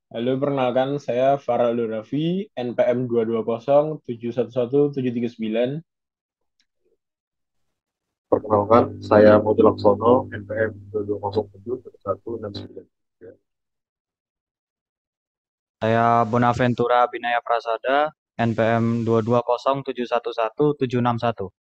Halo, perkenalkan saya Farel Raffi, NPM 220711739. Perkenalkan, saya Mojo Laksono, NPM 2207-1169. Saya Bonaventura Binaya Prasada, NPM 220711761.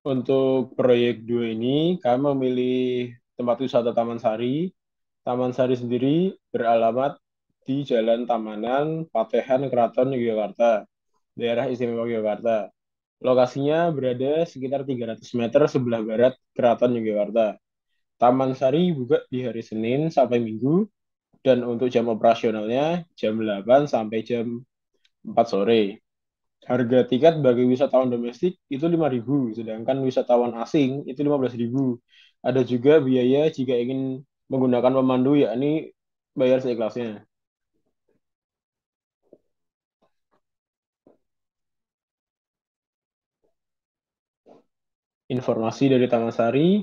Untuk proyek 2 ini, kami memilih tempat wisata Taman Sari. Taman Sari sendiri beralamat di Jalan Tamanan, Patehan, Keraton, Yogyakarta, daerah istimewa Yogyakarta. Lokasinya berada sekitar 300 meter sebelah barat Keraton Yogyakarta. Taman Sari buka di hari Senin sampai Minggu, dan untuk jam operasionalnya jam 8 sampai jam 4 sore. Harga tiket bagi wisatawan domestik itu 5.000, sedangkan wisatawan asing itu 15.000. Ada juga biaya jika ingin menggunakan pemandu, yakni bayar seikhlasnya. Informasi dari Taman Sari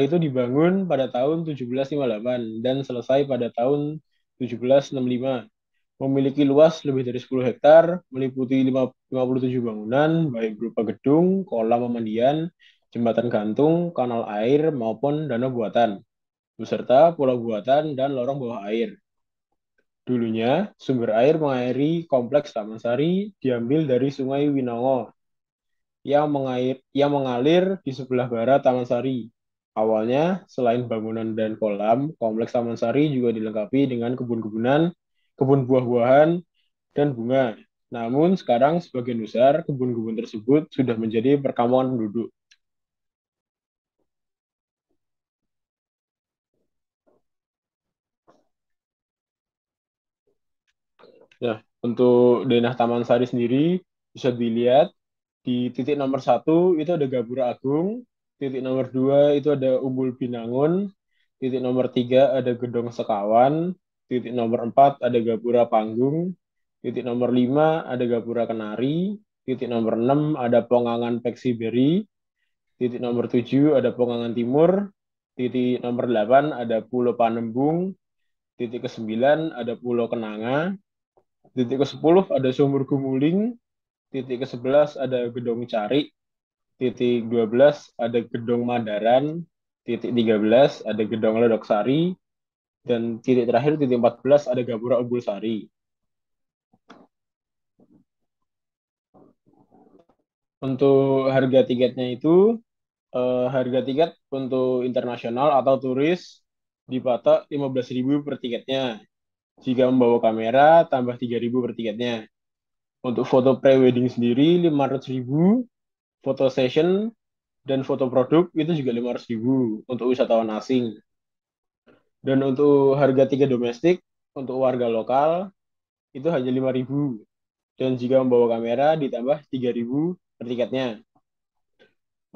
itu dibangun pada tahun 1758 dan selesai pada tahun 1765. Memiliki luas lebih dari 10 hektar, meliputi 57 bangunan, baik berupa gedung, kolam pemandian, jembatan gantung, kanal air, maupun danau buatan, beserta pulau buatan dan lorong bawah air. Dulunya, sumber air mengairi kompleks Taman Sari diambil dari Sungai Winongo yang mengalir di sebelah barat Taman Sari. Awalnya, selain bangunan dan kolam, kompleks Taman Sari juga dilengkapi dengan kebun-kebunan, kebun buah-buahan, dan bunga. Namun sekarang sebagian besar kebun-kebun tersebut sudah menjadi perkampungan penduduk. Nah, untuk denah Taman Sari sendiri bisa dilihat di titik nomor satu itu ada Gapura Agung, titik nomor dua itu ada Umbul Binangun, titik nomor tiga ada Gedong Sekawan, titik nomor empat ada Gapura Panggung, titik nomor lima ada Gapura Kenari, titik nomor enam ada Pongangan Peksiberi, titik nomor 7 ada Pongangan Timur, titik nomor 8 ada Pulau Panembung, titik ke-9 ada Pulau Kenanga, titik ke-10 ada Sumur Gumuling, titik ke-11 ada Gedong Cari, titik 12 ada Gedong Madaran, titik 13 ada Gedong Lodok Sari, dan titik terakhir titik 14 ada Gapura Umbul Sari. Untuk harga tiketnya itu, harga tiket untuk internasional atau turis dipatok 15.000 per tiketnya. Jika membawa kamera, tambah 3.000 per tiketnya. Untuk foto pre-wedding sendiri 500.000, foto session dan foto produk itu juga 500.000 untuk wisatawan asing. Dan untuk harga tiket domestik untuk warga lokal itu hanya 5.000. Dan jika membawa kamera ditambah 3.000 per tiketnya.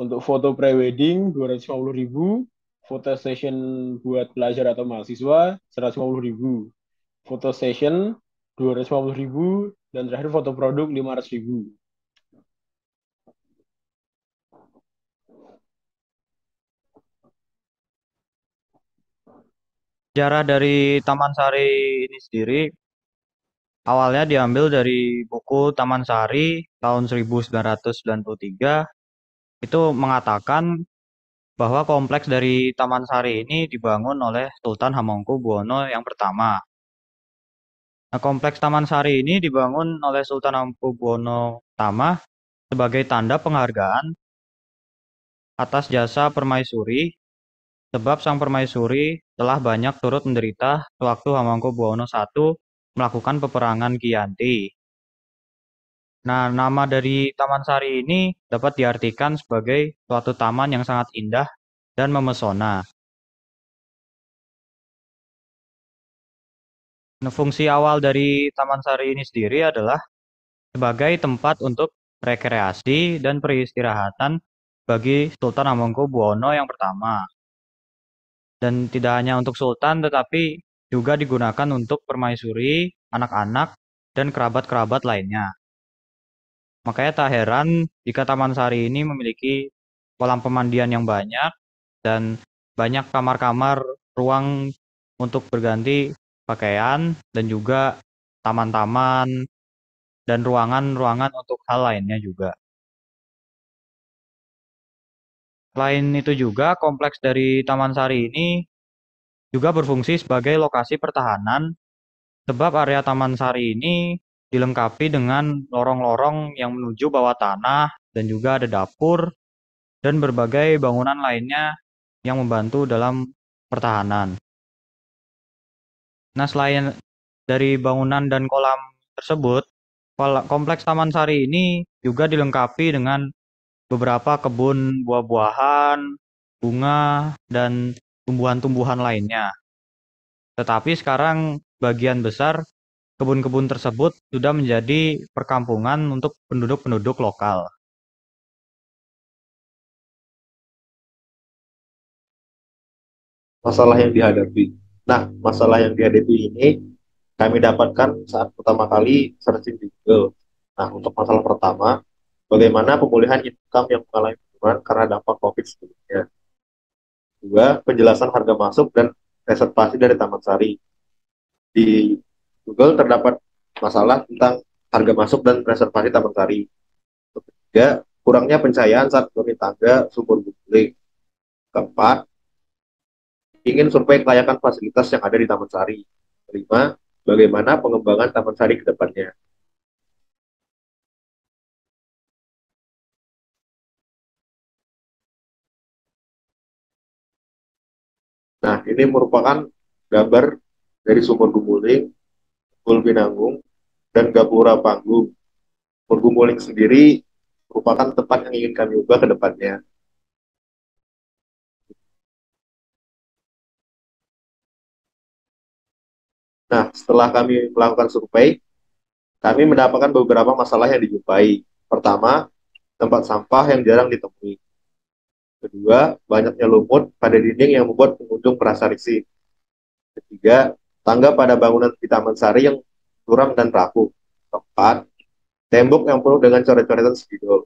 Untuk foto pre-wedding 250.000, foto session buat pelajar atau mahasiswa 150.000, foto session 250.000, dan terakhir foto produk 500.000. Sejarah dari Taman Sari ini sendiri awalnya diambil dari buku Taman Sari tahun 1993. Itu mengatakan bahwa kompleks dari Taman Sari ini dibangun oleh Sultan Hamengkubuwono yang pertama. Nah, kompleks Taman Sari ini dibangun oleh Sultan Hamengkubuwono pertama sebagai tanda penghargaan atas jasa permaisuri. Sebab sang permaisuri telah banyak turut menderita sewaktu Hamengkubuwono I melakukan peperangan Giyanti. Nah, nama dari Taman Sari ini dapat diartikan sebagai suatu taman yang sangat indah dan memesona. Nah, fungsi awal dari Taman Sari ini sendiri adalah sebagai tempat untuk rekreasi dan peristirahatan bagi Sultan Hamengkubuwono yang pertama. Dan tidak hanya untuk sultan, tetapi juga digunakan untuk permaisuri, anak-anak, dan kerabat-kerabat lainnya. Makanya tak heran jika Taman Sari ini memiliki kolam pemandian yang banyak dan banyak kamar-kamar ruang untuk berganti pakaian dan juga taman-taman dan ruangan-ruangan untuk hal lainnya juga. Selain itu juga kompleks dari Taman Sari ini juga berfungsi sebagai lokasi pertahanan sebab area Taman Sari ini dilengkapi dengan lorong-lorong yang menuju bawah tanah dan juga ada dapur dan berbagai bangunan lainnya yang membantu dalam pertahanan. Nah, selain dari bangunan dan kolam tersebut, kompleks Taman Sari ini juga dilengkapi dengan beberapa kebun buah-buahan, bunga, dan tumbuhan-tumbuhan lainnya. Tetapi sekarang bagian besar kebun-kebun tersebut sudah menjadi perkampungan untuk penduduk-penduduk lokal. Masalah yang dihadapi. Nah, masalah yang dihadapi ini kami dapatkan saat pertama kali searching di Google. Nah, untuk masalah pertama, bagaimana pemulihan income yang mengalami penurunan karena dampak COVID sebelumnya. Dua, penjelasan harga masuk dan reservasi dari Taman Sari. Di Google terdapat masalah tentang harga masuk dan reservasi Taman Sari. Ketiga, kurangnya pencahayaan saat menuruni tangga sumur guling. Keempat, ingin survei kelayakan fasilitas yang ada di Taman Sari. Kelima, bagaimana pengembangan Taman Sari ke depannya. Nah, ini merupakan gambar dari sumur Gumuling, Gul Binangung, dan Gapura Panggung. Sumur Gumuling sendiri merupakan tempat yang ingin kami ubah ke depannya. Nah, setelah kami melakukan survei, kami mendapatkan beberapa masalah yang dijumpai. Pertama, tempat sampah yang jarang ditemui. Kedua, banyaknya lumut pada dinding yang membuat pengunjung merasa risih. Ketiga, tangga pada bangunan di Taman Sari yang suram dan rapuh. Keempat, tembok yang penuh dengan coret-coretan spidol.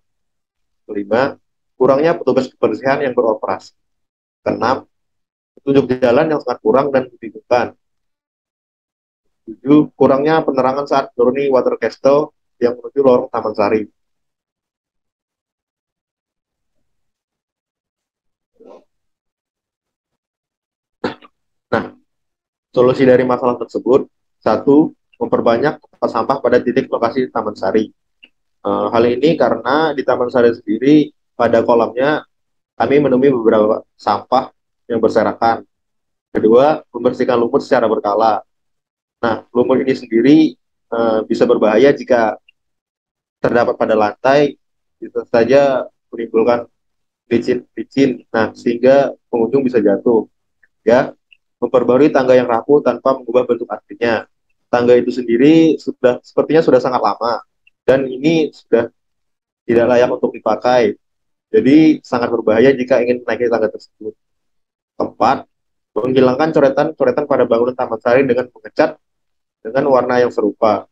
Kelima, kurangnya petugas kebersihan yang beroperasi. Keenam, petunjuk jalan yang sangat kurang dan membingungkan. Tujuh, kurangnya penerangan saat menuruni water castle yang menuju lorong Taman Sari. Nah, solusi dari masalah tersebut, satu, memperbanyak tempat sampah pada titik lokasi Taman Sari. Hal ini karena di Taman Sari sendiri, pada kolamnya, kami menemui beberapa sampah yang berserakan. Kedua, membersihkan lumut secara berkala. Nah, lumut ini sendiri bisa berbahaya jika terdapat pada lantai, bisa saja menimbulkan licin. Nah, sehingga pengunjung bisa jatuh. Ya, memperbarui tangga yang rapuh tanpa mengubah bentuk aslinya. Tangga itu sendiri sepertinya sudah sangat lama dan ini sudah tidak layak untuk dipakai. Jadi sangat berbahaya jika ingin menaiki tangga tersebut. Keempat, menghilangkan coretan-coretan pada bangunan Taman Sari dengan mengecat dengan warna yang serupa.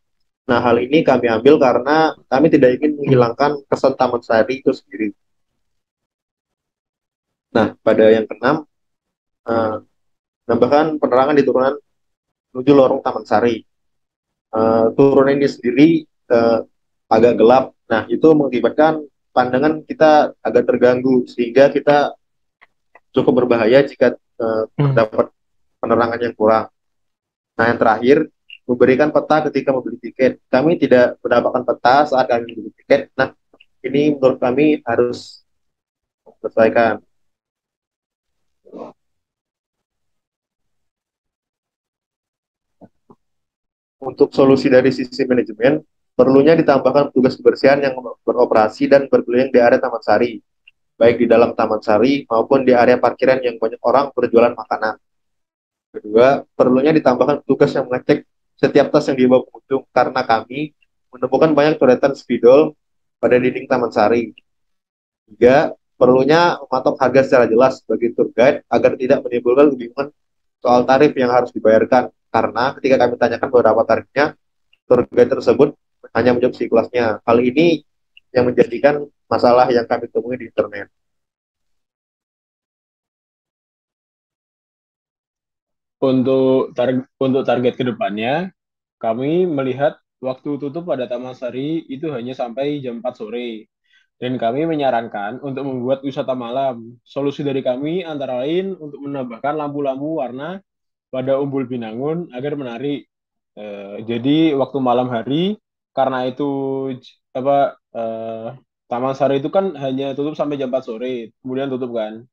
Nah, hal ini kami ambil karena kami tidak ingin menghilangkan kesan Taman Sari itu sendiri. Nah, pada yang keenam, menambahkan penerangan di turunan menuju lorong Taman Sari. Turunan ini sendiri agak gelap. Nah, itu mengakibatkan pandangan kita agak terganggu, sehingga kita cukup berbahaya jika terdapat penerangan yang kurang. Nah, yang terakhir, memberikan peta ketika membeli tiket. Kami tidak mendapatkan peta saat kami membeli tiket. Nah, ini menurut kami harus diselesaikan. Untuk solusi dari sisi manajemen, perlunya ditambahkan petugas kebersihan yang beroperasi dan berkeliling di area Taman Sari, baik di dalam Taman Sari maupun di area parkiran yang banyak orang berjualan makanan. Kedua, perlunya ditambahkan petugas yang mengecek setiap tas yang dibawa pengunjung karena kami menemukan banyak coretan spidol pada dinding Taman Sari. Tiga, perlunya mematok harga secara jelas bagi tour guide agar tidak menimbulkan kebingungan soal tarif yang harus dibayarkan. Karena ketika kami tanyakan beberapa tarifnya, tour guide tersebut hanya menjawab seikhlasnya. Hal ini yang menjadikan masalah yang kami temui di internet. untuk target kedepannya, kami melihat waktu tutup pada Taman Sari itu hanya sampai jam 4 sore. Dan kami menyarankan untuk membuat wisata malam. Solusi dari kami antara lain untuk menambahkan lampu-lampu warna pada Umbul Binangun agar menarik. Jadi waktu malam hari, karena itu apa Taman Sari itu kan hanya tutup sampai jam 4 sore, kemudian tutup kan.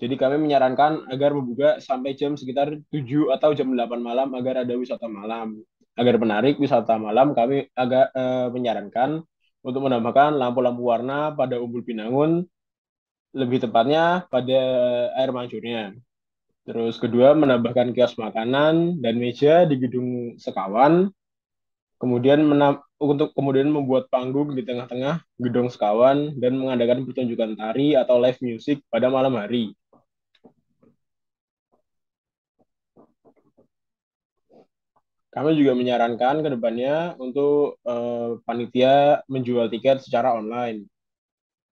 Jadi kami menyarankan agar membuka sampai jam sekitar 7 atau jam 8 malam agar ada wisata malam. Agar menarik wisata malam, kami agak menyarankan untuk menambahkan lampu-lampu warna pada Umbul Binangun, lebih tepatnya pada air mancurnya. Terus kedua, menambahkan kios makanan dan meja di gedung Sekawan. Kemudian untuk kemudian membuat panggung di tengah-tengah gedung Sekawan dan mengadakan pertunjukan tari atau live music pada malam hari. Kami juga menyarankan ke depannya untuk panitia menjual tiket secara online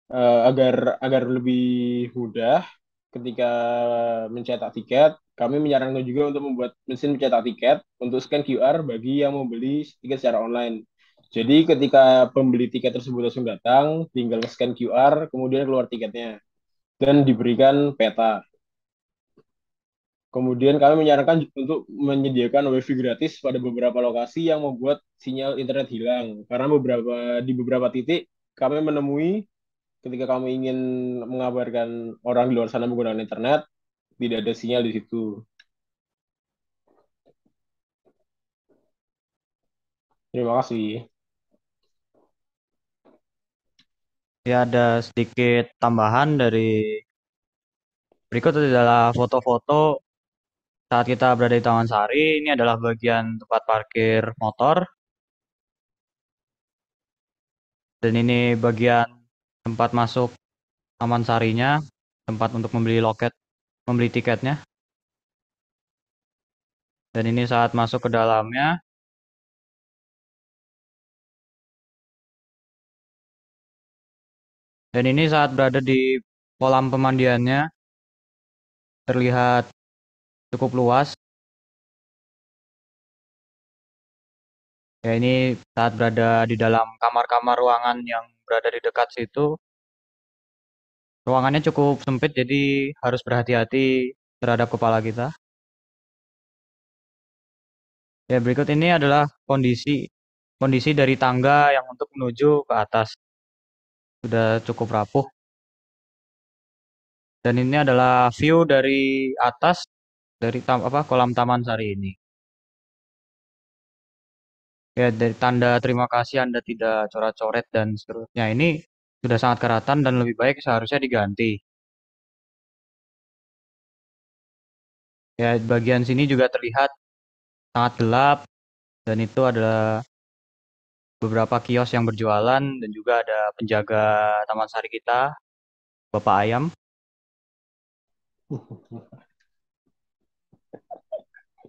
agar agar lebih mudah ketika mencetak tiket. Kami menyarankan juga untuk membuat mesin mencetak tiket untuk scan QR bagi yang membeli tiket secara online. Jadi ketika pembeli tiket tersebut langsung datang, tinggal scan QR, kemudian keluar tiketnya dan diberikan peta. Kemudian kami menyarankan untuk menyediakan WiFi gratis pada beberapa lokasi yang membuat sinyal internet hilang. Karena di beberapa titik kami menemui ketika kami ingin mengabarkan orang di luar sana menggunakan internet, tidak ada sinyal di situ. Terima kasih. Ya, ada sedikit tambahan dari berikut adalah foto-foto saat kita berada di Taman Sari. Ini adalah bagian tempat parkir motor. Dan ini bagian tempat masuk Taman Sarinya, tempat untuk membeli tiketnya. Dan ini saat masuk ke dalamnya. Dan ini saat berada di kolam pemandiannya, terlihat cukup luas. Ya, ini saat berada di dalam kamar-kamar ruangan yang berada di dekat situ. Ruangannya cukup sempit, jadi harus berhati-hati terhadap kepala kita. Ya, berikut ini adalah kondisi dari tangga yang untuk menuju ke atas. Sudah cukup rapuh. Dan ini adalah view dari atas dari kolam Taman Sari ini. Ya, dari tanda terima kasih Anda tidak coret-coret dan seterusnya ini sudah sangat keratan dan lebih baik seharusnya diganti. Ya, bagian sini juga terlihat sangat gelap dan itu adalah beberapa kios yang berjualan dan juga ada penjaga Taman Sari kita, Bapak Ayam.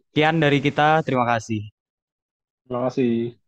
Sekian dari kita, terima kasih. Terima kasih.